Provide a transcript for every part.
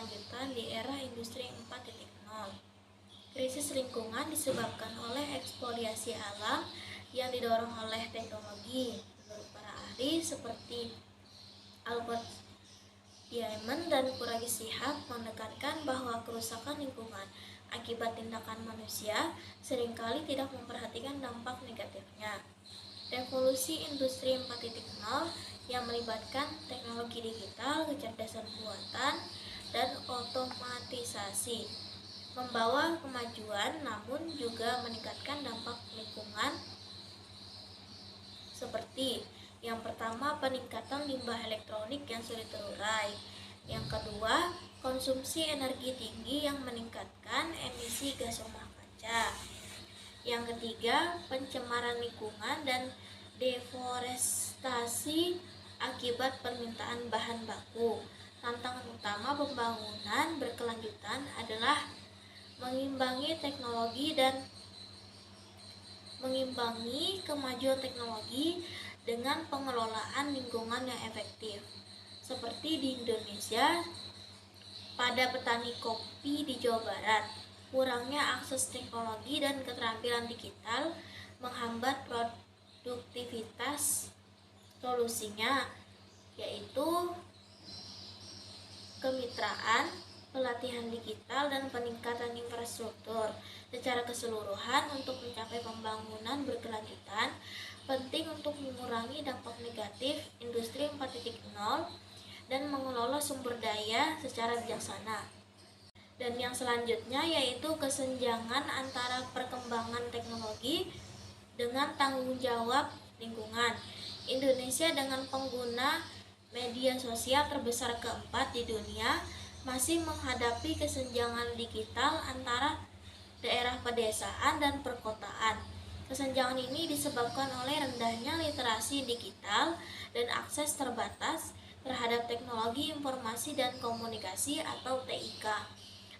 berkelanjutan di era industri 4.0. Krisis lingkungan disebabkan oleh eksplorasi alam yang didorong oleh teknologi. Menurut para ahli seperti Albert Yeaman dan Quraisy Shihab menekankan bahwa kerusakan lingkungan akibat tindakan manusia seringkali tidak memperhatikan dampak negatifnya. Revolusi industri 4.0 yang melibatkan teknologi digital, kecerdasan buatan, dan otomatisasi membawa kemajuan namun juga meningkatkan dampak lingkungan seperti yang pertama, peningkatan limbah elektronik yang sulit terurai. Yang kedua, konsumsi energi tinggi yang meningkatkan emisi gas rumah kaca. Yang ketiga, pencemaran lingkungan dan deforestasi akibat permintaan bahan baku. Tantangan utama pembangunan berkelanjutan adalah mengimbangi kemajuan teknologi dengan pengelolaan lingkungan yang efektif. Seperti di Indonesia, pada petani kopi di Jawa Barat, kurangnya akses teknologi dan keterampilan digital menghambat produktivitas. Solusinya yaitu kemitraan, pelatihan digital, dan peningkatan infrastruktur. Secara keseluruhan, untuk mencapai pembangunan berkelanjutan, penting untuk mengurangi dampak negatif industri 4.0 dan mengelola sumber daya secara bijaksana. Dan yang selanjutnya yaitu kesenjangan antara perkembangan teknologi dengan tanggung jawab lingkungan. Indonesia dengan pengguna media sosial terbesar keempat di dunia masih menghadapi kesenjangan digital antara daerah pedesaan dan perkotaan. Kesenjangan ini disebabkan oleh rendahnya literasi digital dan akses terbatas terhadap teknologi informasi dan komunikasi atau TIK,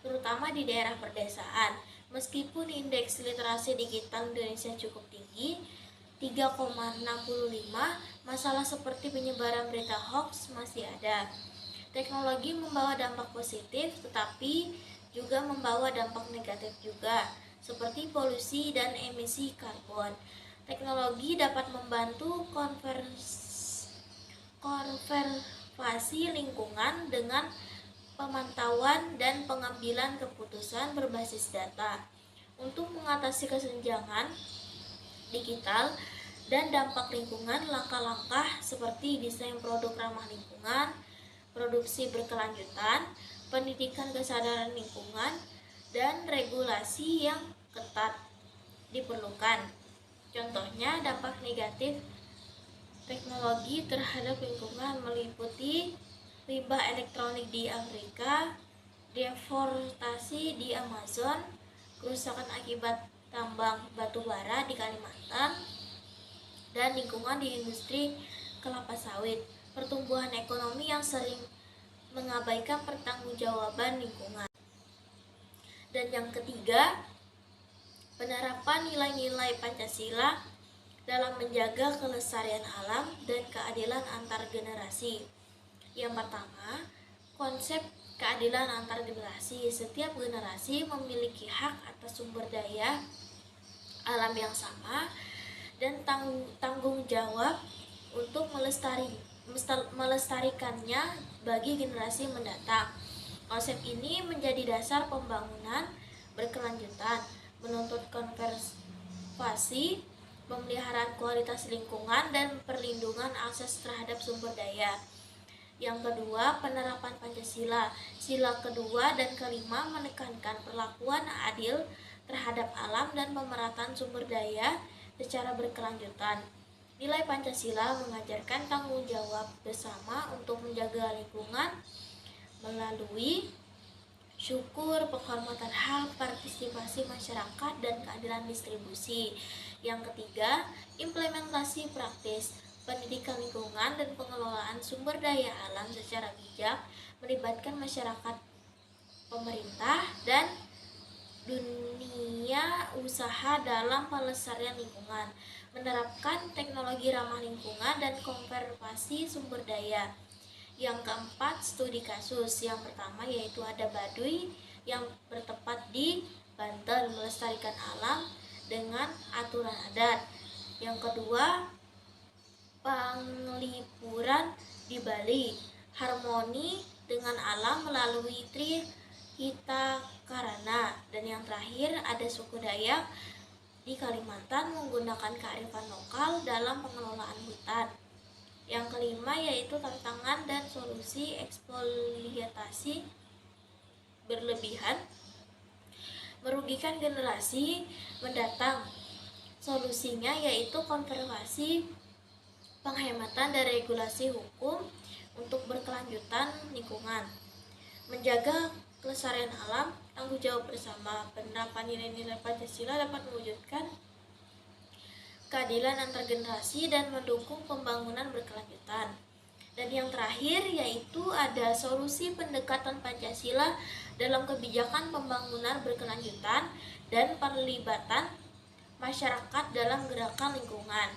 terutama di daerah pedesaan. Meskipun indeks literasi digital Indonesia cukup tinggi, 3,65, masalah seperti penyebaran berita hoax masih ada. Teknologi membawa dampak positif, tetapi juga membawa dampak negatif juga, seperti polusi dan emisi karbon. Teknologi dapat membantu konservasi lingkungan dengan pemantauan dan pengambilan keputusan berbasis data. Untuk mengatasi kesenjangan digital dan dampak lingkungan, langkah-langkah seperti desain produk ramah lingkungan, produksi berkelanjutan, pendidikan kesadaran lingkungan, dan regulasi yang ketat diperlukan. Contohnya, dampak negatif teknologi terhadap lingkungan meliputi limbah elektronik di Afrika, deforestasi di Amazon, kerusakan akibat tambang batu bara di Kalimantan, dan lingkungan di industri kelapa sawit. Pertumbuhan ekonomi yang sering mengabaikan pertanggungjawaban lingkungan. Dan yang ketiga, penerapan nilai-nilai Pancasila dalam menjaga kelestarian alam dan keadilan antar generasi. Yang pertama, konsep keadilan antar generasi. Setiap generasi memiliki hak atas sumber daya alam yang sama dan tanggung jawab untuk melestarikannya bagi generasi mendatang. Konsep ini menjadi dasar pembangunan berkelanjutan, menuntut konservasi, pemeliharaan kualitas lingkungan, dan perlindungan akses terhadap sumber daya. Yang kedua, penerapan Pancasila. Sila kedua dan kelima menekankan perlakuan adil terhadap alam dan pemerataan sumber daya secara berkelanjutan. Nilai Pancasila mengajarkan tanggung jawab bersama untuk menjaga lingkungan melalui syukur, penghormatan hak, partisipasi masyarakat, dan keadilan distribusi. Yang ketiga, implementasi praktis. Pendidikan lingkungan dan pengelolaan sumber daya alam secara bijak melibatkan masyarakat, pemerintah, dan dunia usaha dalam pelestarian lingkungan, menerapkan teknologi ramah lingkungan dan konservasi sumber daya. Yang keempat, studi kasus. Yang pertama yaitu ada Baduy yang bertempat di Banten melestarikan alam dengan aturan adat. Yang kedua, Panglipuran di Bali, harmoni dengan alam melalui Trihita Karana. Dan yang terakhir ada suku Dayak di Kalimantan menggunakan kearifan lokal dalam pengelolaan hutan. Yang kelima yaitu tantangan dan solusi eksploitasi berlebihan merugikan generasi mendatang. Solusinya yaitu konservasi, penghematan dan regulasi hukum untuk berkelanjutan lingkungan, menjaga kelestarian alam, tanggung jawab bersama. Penerapan nilai-nilai Pancasila dapat mewujudkan keadilan antar generasi dan mendukung pembangunan berkelanjutan. Dan yang terakhir yaitu ada solusi pendekatan Pancasila dalam kebijakan pembangunan berkelanjutan dan perlibatan masyarakat dalam gerakan lingkungan.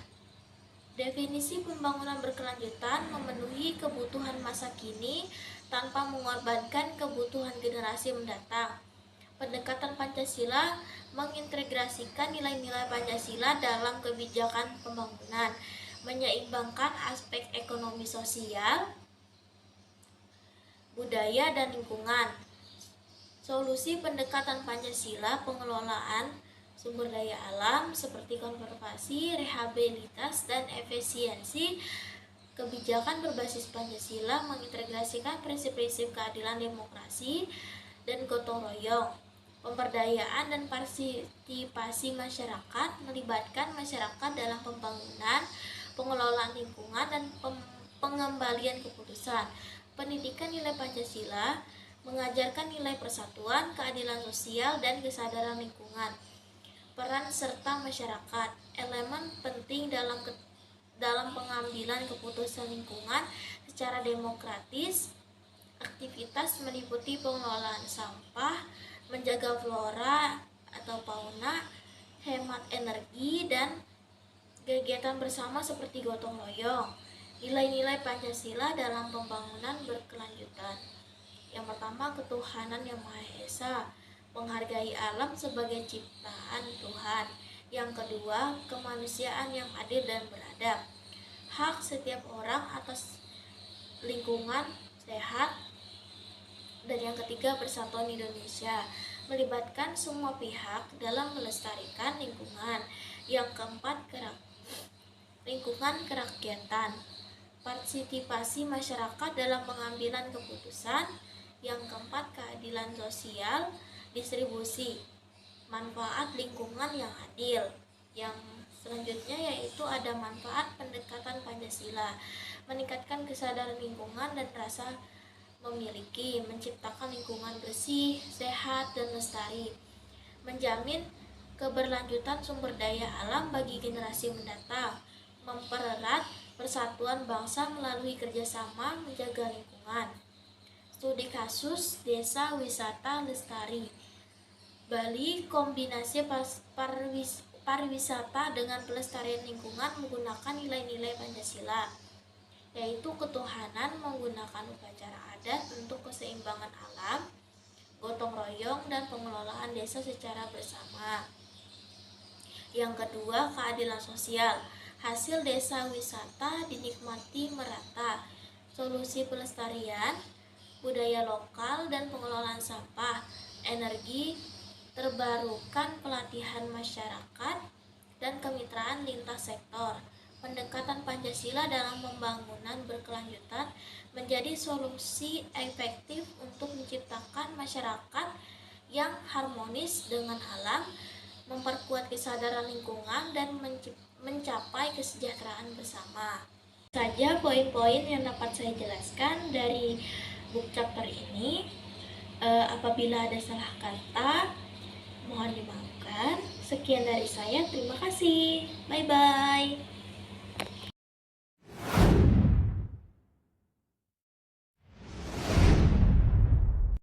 Definisi pembangunan berkelanjutan memenuhi kebutuhan masa kini tanpa mengorbankan kebutuhan generasi mendatang. Pendekatan Pancasila mengintegrasikan nilai-nilai Pancasila dalam kebijakan pembangunan, menyeimbangkan aspek ekonomi sosial, budaya, dan lingkungan. Solusi pendekatan Pancasila pengelolaan sumber daya alam seperti konservasi, rehabilitas, dan efisiensi. Kebijakan berbasis Pancasila mengintegrasikan prinsip-prinsip keadilan, demokrasi, dan gotong royong. Pemberdayaan dan partisipasi masyarakat melibatkan masyarakat dalam pembangunan, pengelolaan lingkungan, dan pengembalian keputusan. Pendidikan nilai Pancasila mengajarkan nilai persatuan, keadilan sosial, dan kesadaran lingkungan. Peran serta masyarakat, elemen penting dalam pengambilan keputusan lingkungan secara demokratis. Aktivitas meliputi pengelolaan sampah, menjaga flora atau fauna, hemat energi, dan kegiatan bersama seperti gotong royong. Nilai-nilai Pancasila dalam pembangunan berkelanjutan. Yang pertama, ketuhanan yang Maha Esa, menghargai alam sebagai ciptaan Tuhan. Yang kedua, kemanusiaan yang adil dan beradab, hak setiap orang atas lingkungan sehat. Dan yang ketiga, persatuan Indonesia, melibatkan semua pihak dalam melestarikan lingkungan. Yang keempat, lingkungan kerakyatan, partisipasi masyarakat dalam pengambilan keputusan. Yang keempat, keadilan sosial, distribusi manfaat lingkungan yang adil. Yang selanjutnya yaitu ada manfaat pendekatan Pancasila, meningkatkan kesadaran lingkungan dan rasa memiliki, menciptakan lingkungan bersih, sehat, dan lestari, menjamin keberlanjutan sumber daya alam bagi generasi mendatang, mempererat persatuan bangsa melalui kerjasama menjaga lingkungan. Studi kasus Desa Wisata Lestari Bali, kombinasi pariwisata dengan pelestarian lingkungan menggunakan nilai-nilai Pancasila, yaitu ketuhanan menggunakan upacara adat untuk keseimbangan alam, gotong royong, dan pengelolaan desa secara bersama. Yang kedua, keadilan sosial, hasil desa wisata dinikmati merata, solusi pelestarian budaya lokal dan pengelolaan sampah, energi terbarukan, pelatihan masyarakat, dan kemitraan lintas sektor. Pendekatan Pancasila dalam pembangunan berkelanjutan menjadi solusi efektif untuk menciptakan masyarakat yang harmonis dengan alam, memperkuat kesadaran lingkungan, dan mencapai kesejahteraan bersama. Saja poin-poin yang dapat saya jelaskan dari book chapter ini. Apabila ada salah kata, mohon dimaafkan. Sekian dari saya, terima kasih. Bye-bye.